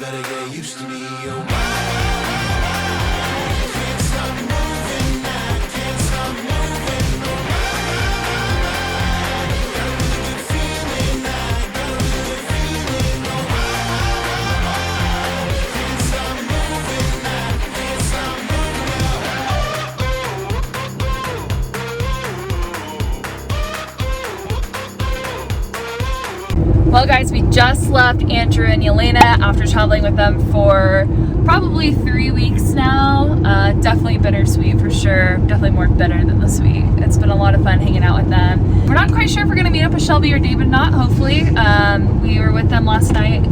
better get used to me. Oh, can't stop moving, I can't stop moving. Got a really good feeling, I got a really good feeling. Can't stop moving, I can't stop moving. Well guys, we just left Andrew and Yelena after traveling with them for probably 3 weeks now. Definitely bittersweet for sure. Definitely more bitter than the sweet. It's been a lot of fun hanging out with them. We're not quite sure if we're going to meet up with Shelby or David not, hopefully. We were with them last night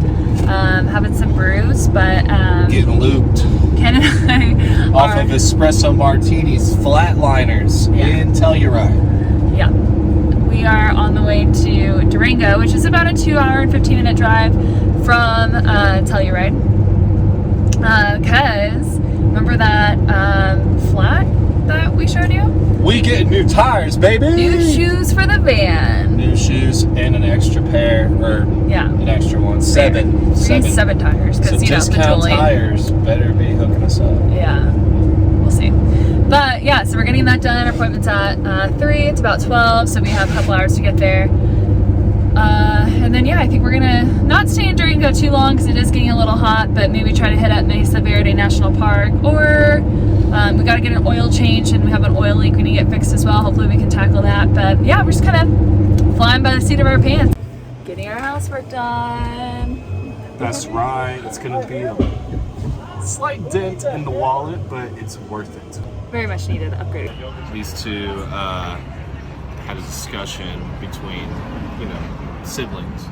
having some brews, but getting looped. Ken and I off of espresso martinis, flatliners in Telluride. Yeah. We are on the way to Durango, which is about a 2-hour and 15-minute drive from Telluride. Because remember that flat that we showed you? We get new tires, baby. New shoes for the van. New shoes and an extra pair, or an extra one. Seven tires. So discount tires better be hooking us up. Yeah, we'll see. But yeah, so we're getting that done. Our appointment's at 3. It's about 12, so we have a couple hours to get there. And then I think we're gonna not stay in Durango too long because it is getting a little hot, but maybe try to hit up Mesa Verde National Park, or we gotta get an oil change and we have an oil leak we need to get fixed as well. Hopefully we can tackle that. But yeah, we're just kind of flying by the seat of our pants. Getting our housework done. That's right. It's gonna be a slight dent in the wallet, but it's worth it. Very much needed upgrade. These two had a discussion between, siblings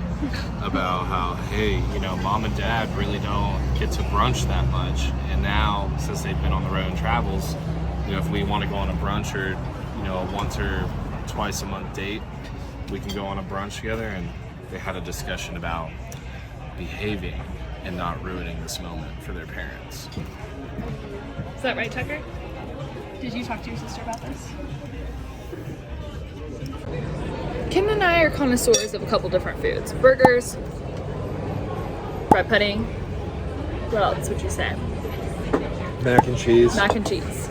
about how, hey, mom and dad really don't get to brunch that much. And now, since they've been on the road and travels, if we want to go on a brunch or, a once or twice a month date, we can go on a brunch together. And they had a discussion about behaving and not ruining this moment for their parents. Is that right, Tucker? Did you talk to your sister about this? Kim and I are connoisseurs of a couple different foods. Burgers, bread pudding. What else would you say? Mac and cheese. Mac and cheese.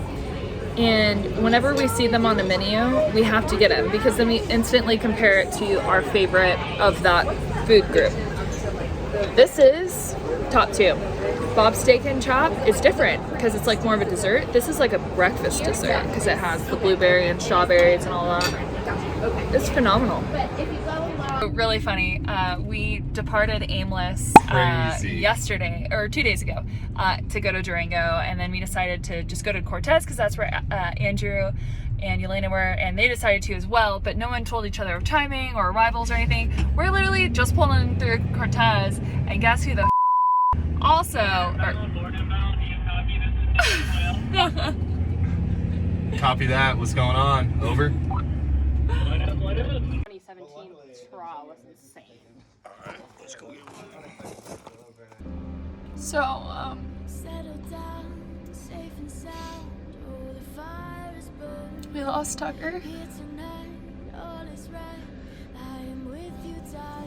And whenever we see them on the menu, we have to get them because then we instantly compare it to our favorite of that food group. This is top 2. Bob's Steak and Chop is different because it's like more of a dessert. This is like a breakfast dessert because it has the blueberry and strawberries and all that. It's phenomenal. Really funny. We departed aimless yesterday or 2 days ago to go to Durango, and then we decided to just go to Cortez because that's where Andrew and Yelena were, and they decided to as well, but no one told each other of timing or arrivals or anything. We're literally just pulling through Cortez, and guess who the also Copy that. What's going on? Over. 2017 trial was insane. Alright, let's go get one. So, we lost Tucker.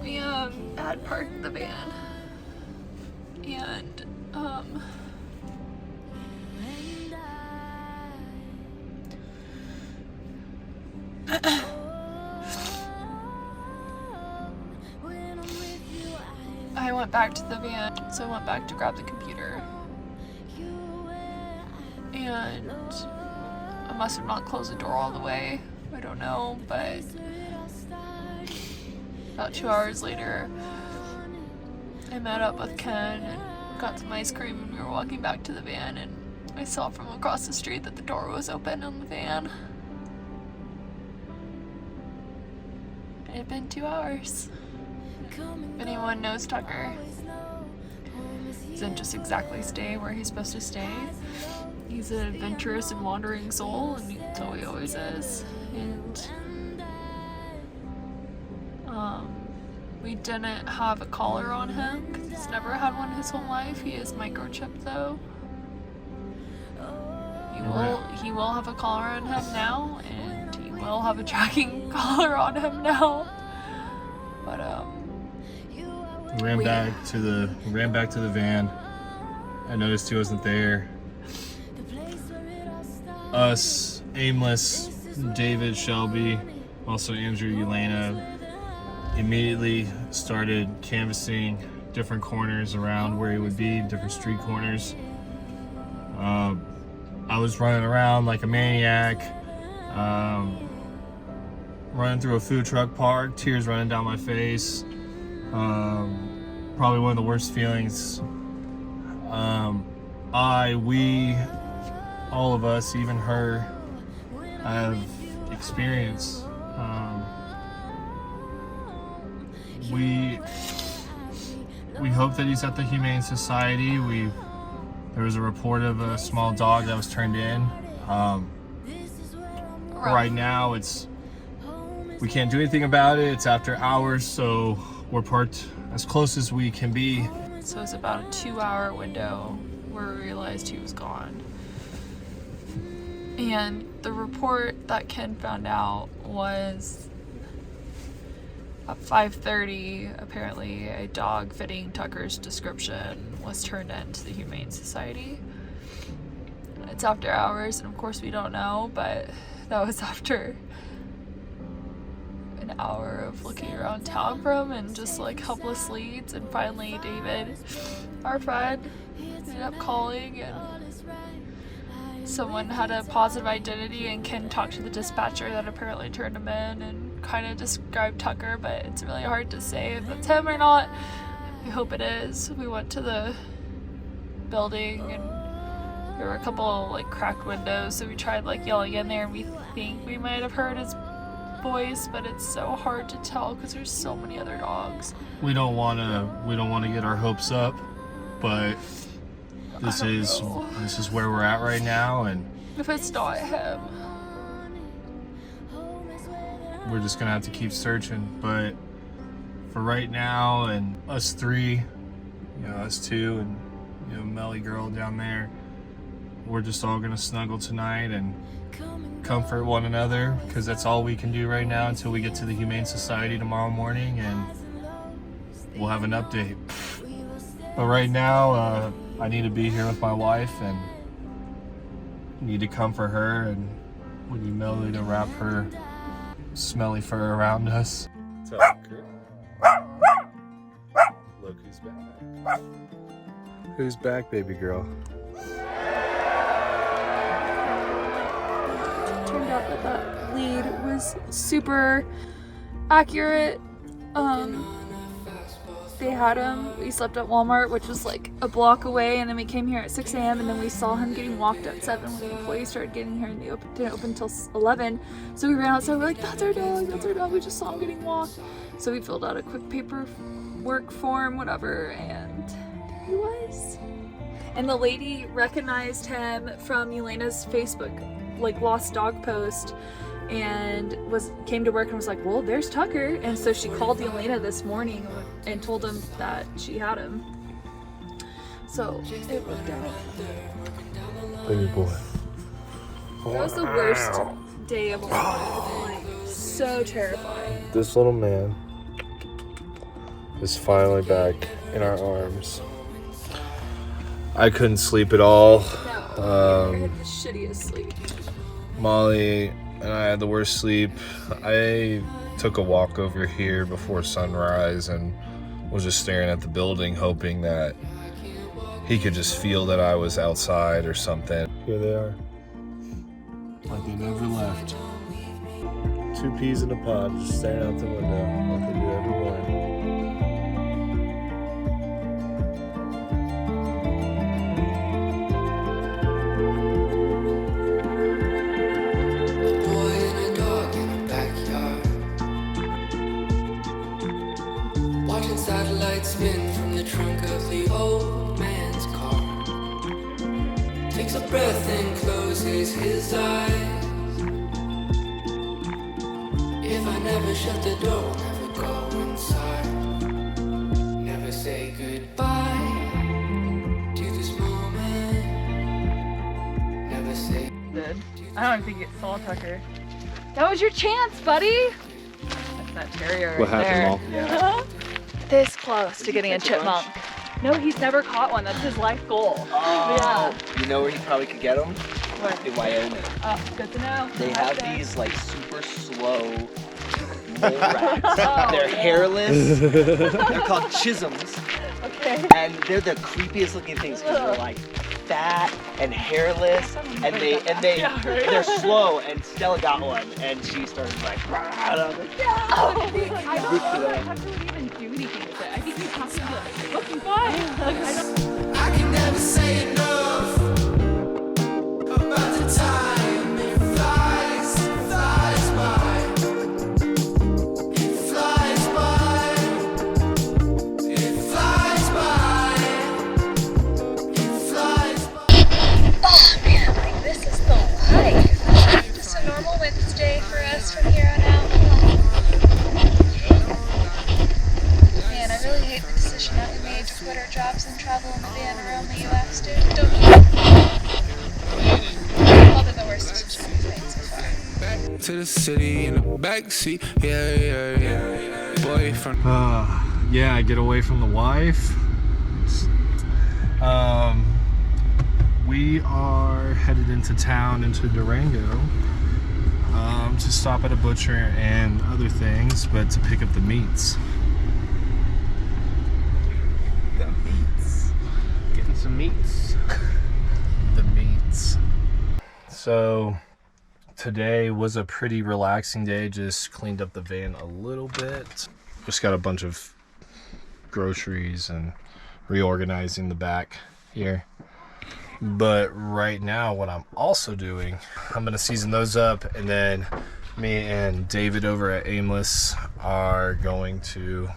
We had parked the van, and I went back to the van, so I went back to grab the computer, and I must have not closed the door all the way, I don't know, but about 2 hours later, I met up with Ken and got some ice cream, and we were walking back to the van, and I saw from across the street that the door was open on the van. It had been 2 hours. If anyone knows Tucker, he doesn't just exactly stay where he's supposed to stay. He's an adventurous and wandering soul, and so he always is. And we didn't have a collar on him because he's never had one his whole life. He is microchipped though. He will have a collar on him now, and he will have a tracking collar on him now. But ran back to the van. I noticed he wasn't there. Us, Aimless, David, Shelby, also Andrew, Yelena, immediately started canvassing different corners around where he would be, different street corners. I was running around like a maniac, running through a food truck park, tears running down my face. Probably one of the worst feelings we, all of us, even her, have experienced. We hope that he's at the Humane Society. There was a report of a small dog that was turned in. Right now, we can't do anything about it. It's after hours, so we're parked as close as we can be. So it's about a 2-hour window where we realized he was gone. And the report that Ken found out was at 5:30, apparently a dog fitting Tucker's description was turned in to the Humane Society. It's after hours, and of course we don't know, but that was after an hour of looking around town for him and just like helpless leads. And finally David, our friend, ended up calling, and someone had a positive identity, and Ken talked to the dispatcher that apparently turned him in and kind of described Tucker, but it's really hard to say if it's him or not. I hope it is. We went to the building and there were a couple like cracked windows, so we tried like yelling in there, and we think we might have heard his voice, but it's so hard to tell because there's so many other dogs. We don't want to get our hopes up, but this is where we're at right now, and If it's not him, we're just gonna have to keep searching. But for right now, and us three, us two, and Melly girl down there, we're just all gonna snuggle tonight and comfort one another, because that's all we can do right now until we get to the Humane Society tomorrow morning, and we'll have an update. But right now, I need to be here with my wife and need to comfort her, and we need Melody to wrap her smelly fur around us. Tucker. Look who's back. Who's back, baby girl? turned out that lead was super accurate. They had him. We slept at Walmart, which was like a block away, and then we came here at 6 a.m. and then we saw him getting walked at 7 when the employees started getting here, and they didn't open until 11. So we ran outside. We're like, "That's our dog. That's our dog. We just saw him getting walked." So we filled out a quick paperwork form, whatever, and there he was. And the lady recognized him from Yelena's Facebook, like, lost dog post, and came to work and was like, "Well, there's Tucker." And so she called Yelena this morning and told him that she had him. So it worked out. Baby boy. That was the worst day of my life. Like, so terrifying. This little man is finally back in our arms. I couldn't sleep at all. No, I had the shittiest sleep. Molly and I had the worst sleep. I took a walk over here before sunrise and was just staring at the building, hoping that he could just feel that I was outside or something. Here they are. Like they never left. 2 peas in a pod, just staring out the window like they do every morning. Spin from the trunk of the old man's car. Takes a breath and closes his eyes. If I never shut the door, never go inside. Never say goodbye to this moment. Never say. I don't think it saw Tucker. That was your chance, buddy. That's that terrier What right happened, there. Mom? Yeah. this close to getting a chipmunk. No, he's never caught one. That's his life goal. Oh, Yeah. you know where he probably could get them? Where? In Wyoming. Oh, good to know. They Right have there. these like super slow mole rats. Oh, They're yeah. hairless. They're called chisms. Okay. And they're the creepiest looking things because they're like fat and hairless, and they're slow. And Stella got one, and she started like, "Rah," and I was like, I don't know that I have to even do anything with it. I think you have to be like, looking fine. Like, I don't. I can never say enough about the time it flies by. It flies by. It flies by. It flies by. Oh man, like this is the life. Just a normal Wednesday for us from here on out. Man, I really hate the decision that we made to quit our jobs and travel in the van around the US, dude. Don't you? Probably the worst decision we've made so far. To the city in the backseat, yeah. Boyfriend. Yeah, I get away from the wife. We are headed into town, into Durango, to stop at a butcher and other things, but to pick up the meats. the meats. Getting some meats. The meats. So today was a pretty relaxing day. Just cleaned up the van a little bit. Just got a bunch of groceries and reorganizing the back here. But right now what I'm also doing, I'm gonna season those up, and then me and David over at Aimless are going to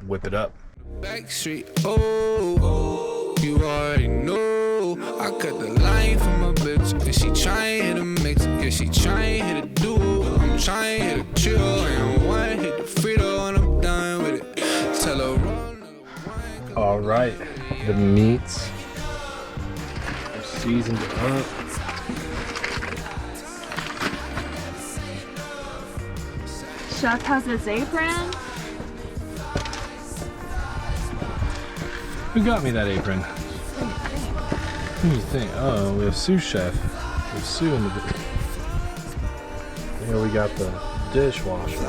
whip it up. Backstreet, oh, you already know. I cut the line from my bitch, and she trying hit a mix. Yeah, she trying hit a duo. I'm trying hit a chill, and one hit the Frito, and I'm done with it. Tell her run. All right, the meats are seasoned up. Chef has his apron. Who got me that apron? Who do you think? Oh, we have sous chef. We have Sue in the. Here we got the dishwasher.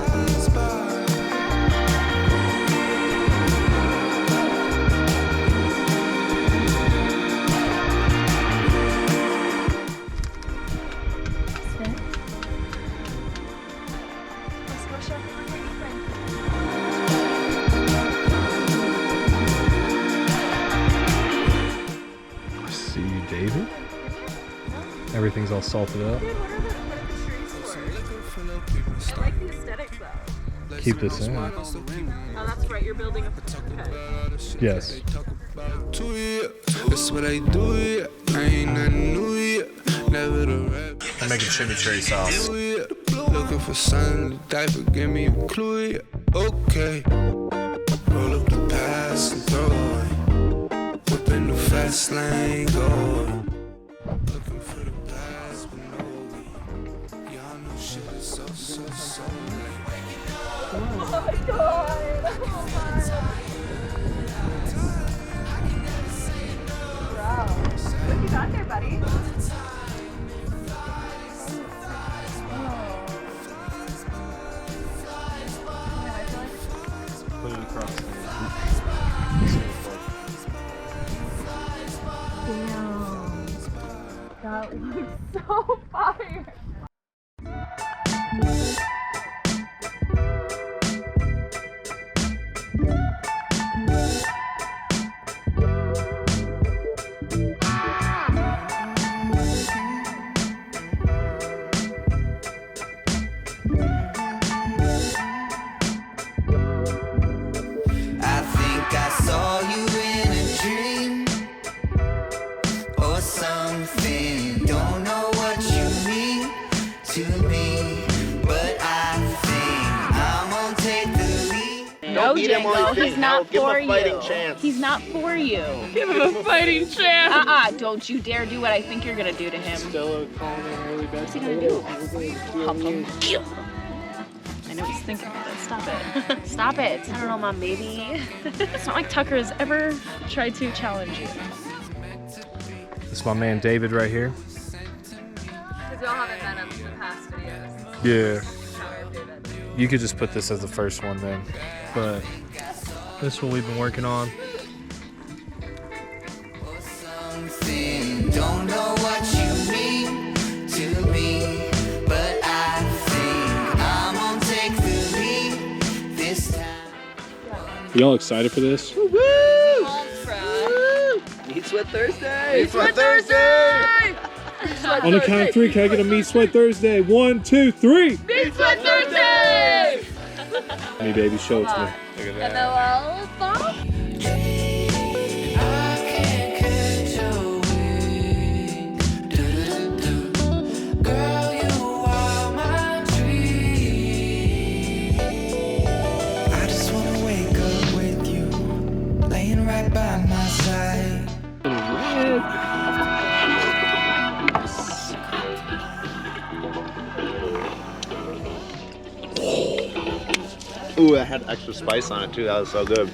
See you, David. Everything's all salted up. I like the aesthetics though. Keep this in. Oh, that's right. You're building a. Okay. Yes. That's what I do, yeah. I ain't nothing new, yeah. Never the rap. I'm making chimichurri sauce. Looking for something to die for, give me a clue, yeah. Okay. Roll up the past and throw it. Whipping the fast lane, going. Looking for the past, but no way. Y'all know shit is so late. Oh my god. Wow. What you got there, buddy? Put it across. Damn. That looks so fire. I think I saw you in a dream or something. Don't know what you mean to me, but I think I'm gonna take the lead. No, eat him while Django, he's he's not Give him for a fighting you. chance. He's not for you. Give him a fighting chance. Don't you dare do what I think you're gonna do to him. Stella calling in really bad. What's he gonna do? Hump him. I know he's thinking about it. Stop it. Stop it. I don't know, Mom, maybe. It's not like Tucker has ever tried to challenge you. This is my man David right here. Because y'all haven't met him in the past videos. Yeah. Sorry, David. You could just put this as the first one then. But this is what we've been working on. Something, don't know what you mean to me, but I think I'm gonna take the lead this time. Y'all excited for this? Meat Sweat Thursday! Meat Sweat Thursday! On the count of 3, can I get a Meat Sweat Thursday? 1, 2, 3! Meat Sweat Thursday! Me, baby, show it to me. Look at that. LOL, Bob? By my side. Ooh, that had extra spice on it too. That was so good.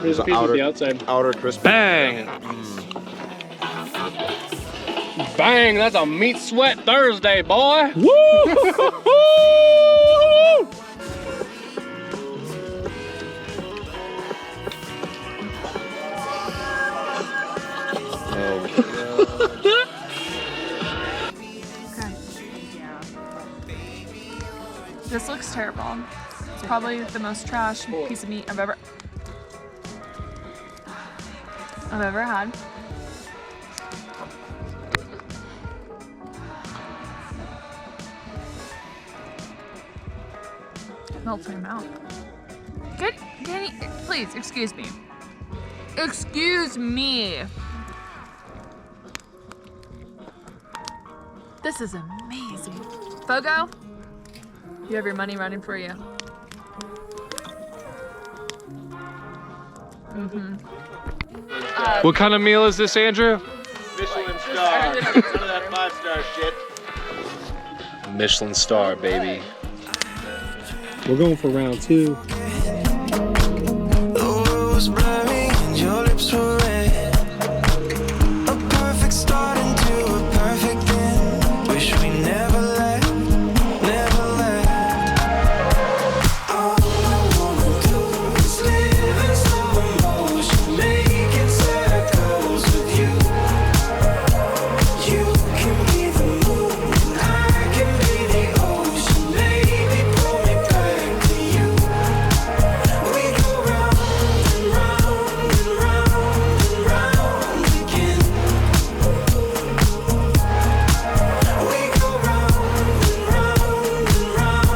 Here's a piece of the outside. Outer crispy. Bang! Bang! That's a Meat Sweat Thursday, boy! Woo! This looks terrible. It's probably the most trash piece of meat I've ever had. It melts in your mouth. Good, Danny, please, excuse me. Excuse me. This is amazing. Fogo, you have your money running for you. What kind of meal is this, Andrew? Michelin star. None of that 5-star shit. Michelin star, baby. We're going for round 2. The world was blurry and your lips were red. A perfect start into a perfect end. Wish we never left, never left. All I wanna do is live in slow motion, making circles with you. You can be the moon, and I can be the ocean. Baby, pull me back to you. We go round and round and round and round again. We go round and round and round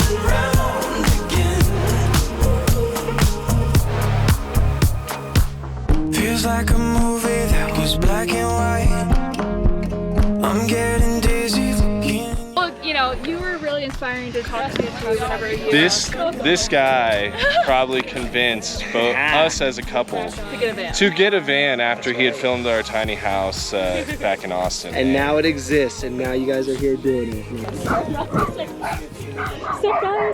and round again. Feels like a movie that was black and white. I'm getting dizzy looking. Well, you know, you were really inspiring to talk to whenever you This guy probably convinced both us as a couple to get a van. to get a van after he had filmed our tiny house back in Austin. And now it exists, and now you guys are here doing it. What's up, guys?